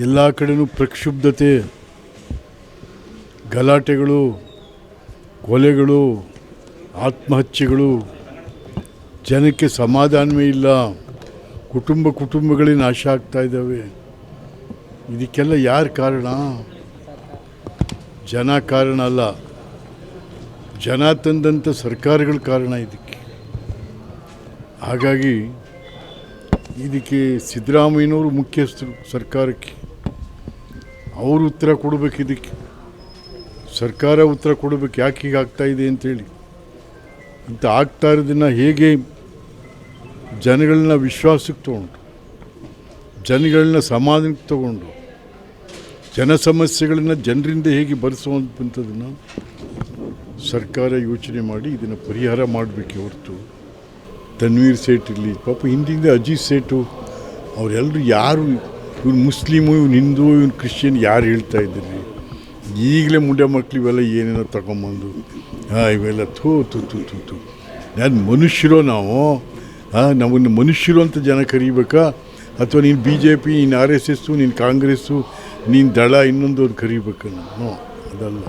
ಎಲ್ಲ ಕಡೆನೂ ಪ್ರಕ್ಷುಬ್ಧತೆ, ಗಲಾಟೆಗಳು, ಕೊಲೆಗಳು, ಆತ್ಮಹತ್ಯೆಗಳು, ಜನಕ್ಕೆ ಸಮಾಧಾನವೇ ಇಲ್ಲ. ಕುಟುಂಬಗಳೇ ನಾಶ ಆಗ್ತಾ ಇದ್ದಾವೆ. ಇದಕ್ಕೆಲ್ಲ ಯಾರು ಕಾರಣ? ಜನ ಕಾರಣ ಅಲ್ಲ, ಜನ ತಂದಂಥ ಸರ್ಕಾರಗಳ ಕಾರಣ ಇದಕ್ಕೆ. ಹಾಗಾಗಿ ಇದಕ್ಕೆ ಸಿದ್ದರಾಮಯ್ಯನವರು ಮುಖ್ಯಸ್ಥರು, ಸರ್ಕಾರಕ್ಕೆ ಅವರು ಉತ್ತರ ಕೊಡಬೇಕು. ಇದಕ್ಕೆ ಸರ್ಕಾರ ಉತ್ತರ ಕೊಡಬೇಕು, ಯಾಕೆ ಹೀಗೆ ಆಗ್ತಾಯಿದೆ ಅಂಥೇಳಿ. ಇಂಥ ಆಗ್ತಾ ಇರೋದನ್ನು ಹೇಗೆ ಜನಗಳನ್ನ ವಿಶ್ವಾಸಕ್ಕೆ ತೊಗೊಂಡು, ಜನಗಳನ್ನ ಸಮಾಧಾನಕ್ಕೆ ತಗೊಂಡು, ಜನ ಸಮಸ್ಯೆಗಳನ್ನು ಜನರಿಂದ ಹೇಗೆ ಬರೆಸುವಂಥದ್ದನ್ನು ಸರ್ಕಾರ ಯೋಚನೆ ಮಾಡಿ ಇದನ್ನು ಪರಿಹಾರ ಮಾಡಬೇಕೆ ಹೊರತು ತನ್ವೀರ್ ಸೇಠ್ ಇರಲಿ, ಪಾಪ ಹಿಂದಿಂದ ಅಜಿತ್ ಸೇಠು ಅವರೆಲ್ಲರೂ ಯಾರು, ಇವ್ನು ಮುಸ್ಲಿಮು, ಇವ್ನು ಹಿಂದೂ, ಇವ್ನು ಕ್ರಿಶ್ಚಿಯನ್ ಯಾರು ಹೇಳ್ತಾ ಇದ್ದೀರಿ? ಈಗಲೇ ಮುಂಡೆ ಮಕ್ಕಳು ಇವೆಲ್ಲ ಏನೇನೋ ತಗೊಂಬಂದು ಇವೆಲ್ಲ ಥೂ ತು ತು ತು ತು ನಾನು ಮನುಷ್ಯರೋ ನಾವು? ನಮ್ಮನ್ನು ಮನುಷ್ಯರು ಅಂತ ಜನ ಕರಿಬೇಕಾ? ಅಥವಾ ನೀನು BJP, ನೀನು RSS, ನೀನು ಕಾಂಗ್ರೆಸ್ಸು, ನೀನು ದಳ ಇನ್ನೊಂದು ಕರಿಬೇಕಾ? ನೋ, ಅದಲ್ಲ.